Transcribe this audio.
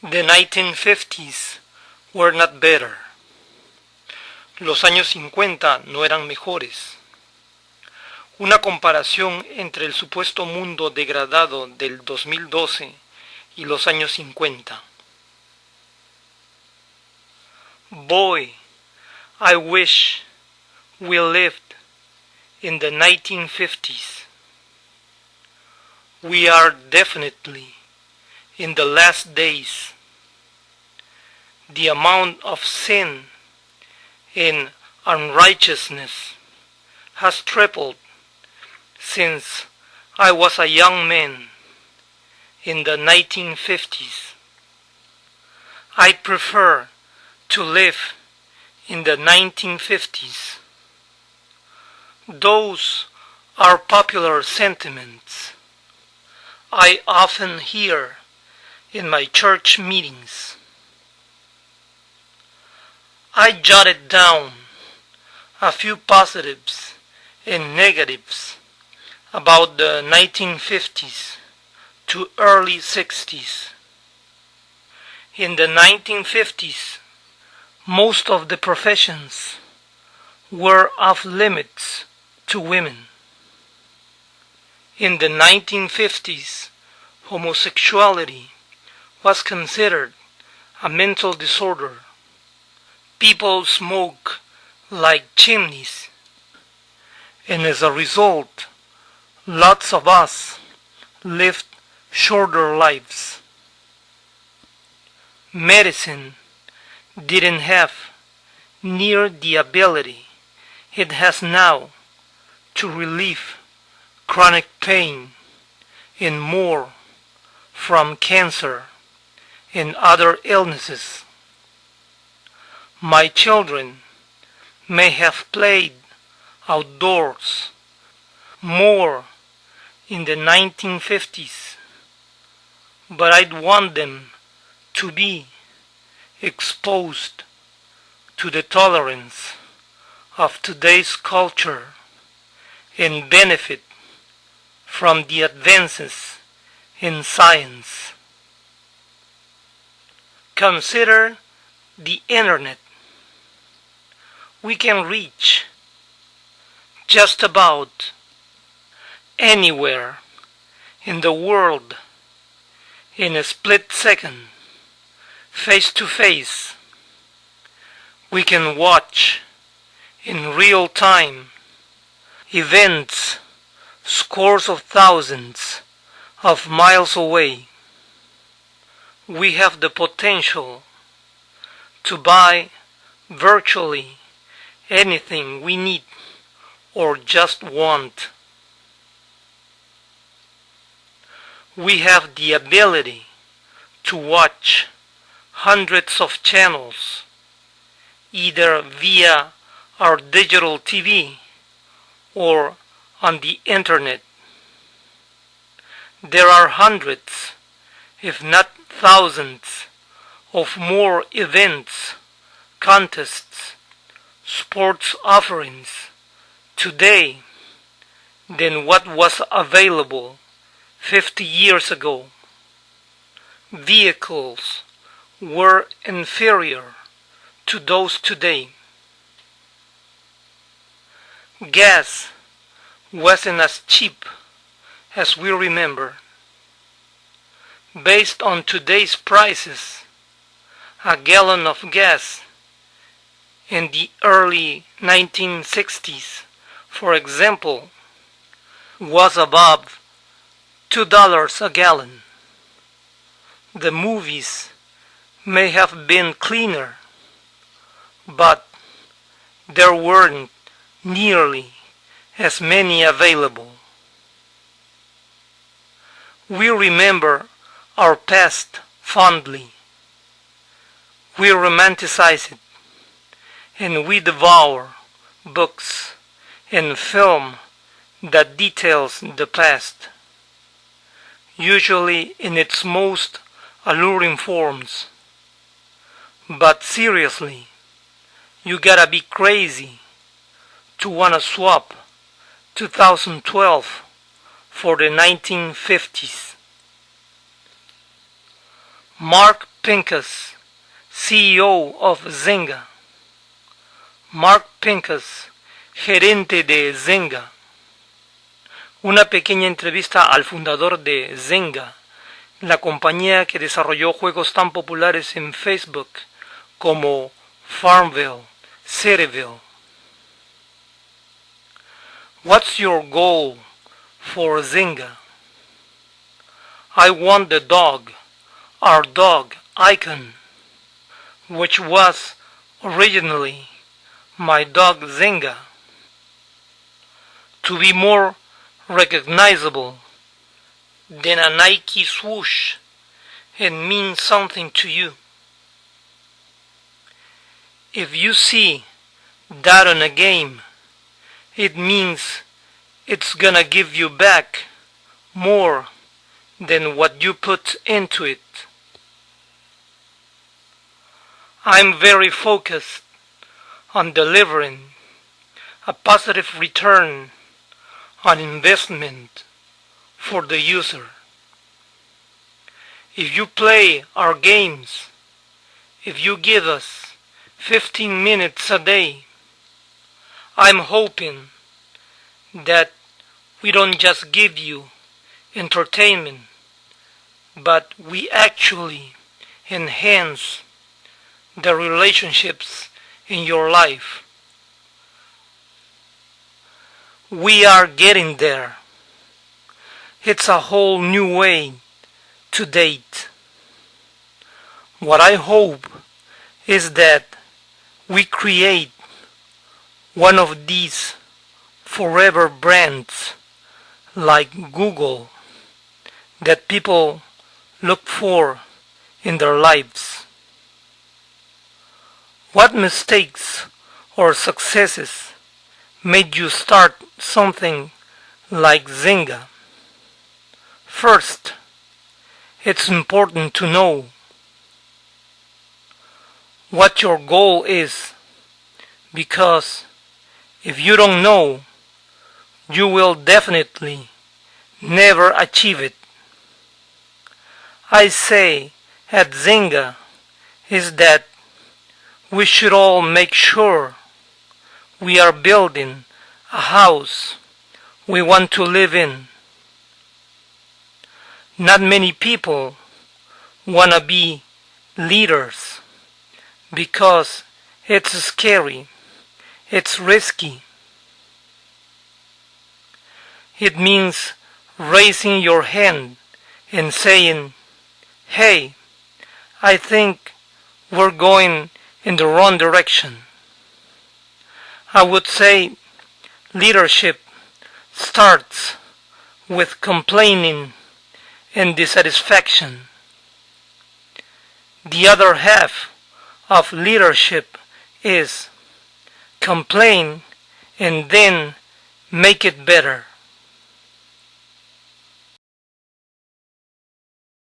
The 1950s were not better. Los años 50 no eran mejores. Una comparación entre el supuesto mundo degradado del 2012 y los años 50. Boy, I wish we lived in the 1950s. We are definitely in the last days. The amount of sin and unrighteousness has tripled since I was a young man in the 1950s. I'd prefer to live in the 1950s. Those are popular sentiments I often hear in my church meetings. I jotted down a few positives and negatives about the 1950s to early 60s. In the 1950s, most of the professions were off limits to women. In the 1950s, homosexuality was considered a mental disorder. People smoke like chimneys, and as a result, lots of us lived shorter lives. Medicine didn't have near the ability it has now to relieve chronic pain and more from cancer and other illnesses. My children may have played outdoors more in the 1950s, but I'd want them to be exposed to the tolerance of today's culture and benefit from the advances in science. Consider the internet. We can reach just about anywhere in the world in a split second, face to face. We can watch in real time events scores of thousands of miles away. We have the potential to buy virtually anything we need or just want. We have the ability to watch hundreds of channels, either via our digital TV or on the internet. There are hundreds, if not thousands, of more events, contests, sports offerings today than what was available 50 years ago. Vehicles were inferior to those today. Gas wasn't as cheap as we remember. Based on today's prices, a gallon of gas in the early 1960s, for example, was above $2 a gallon. The movies may have been cleaner, but there weren't nearly as many available. We remember our past fondly. We romanticize it, and we devour books and film that details the past, usually in its most alluring forms. But seriously, you gotta be crazy to wanna swap 2012 for the 1950s. Mark Pincus, CEO of Zynga. Mark Pincus, gerente de Zynga. Una pequeña entrevista al fundador de Zynga, la compañía que desarrolló juegos tan populares en Facebook como Farmville, Cityville. What's your goal for Zynga? I want the dog, our dog icon, which was originally my dog Zynga, to be more recognizable than a Nike swoosh and mean something to you. If you see that on a game, it means it's gonna give you back more than what you put into it. I'm very focused on delivering a positive return on investment for the user. If you play our games, if you give us 15 minutes a day, I'm hoping that we don't just give you entertainment, but we actually enhance the relationships in your life. We are getting there. It's a whole new way to date. What I hope is that we create one of these forever brands like Google that people look for in their lives. What mistakes or successes made you start something like Zynga? First, it's important to know what your goal is, because if you don't know, you will definitely never achieve it. I say at Zynga is that we should all make sure we are building a house we want to live in. Not many people want to be leaders because it's scary, it's risky. It means raising your hand and saying, "Hey, I think we're going in the wrong direction." I would say leadership starts with complaining and dissatisfaction. The other half of leadership is complain and then make it better.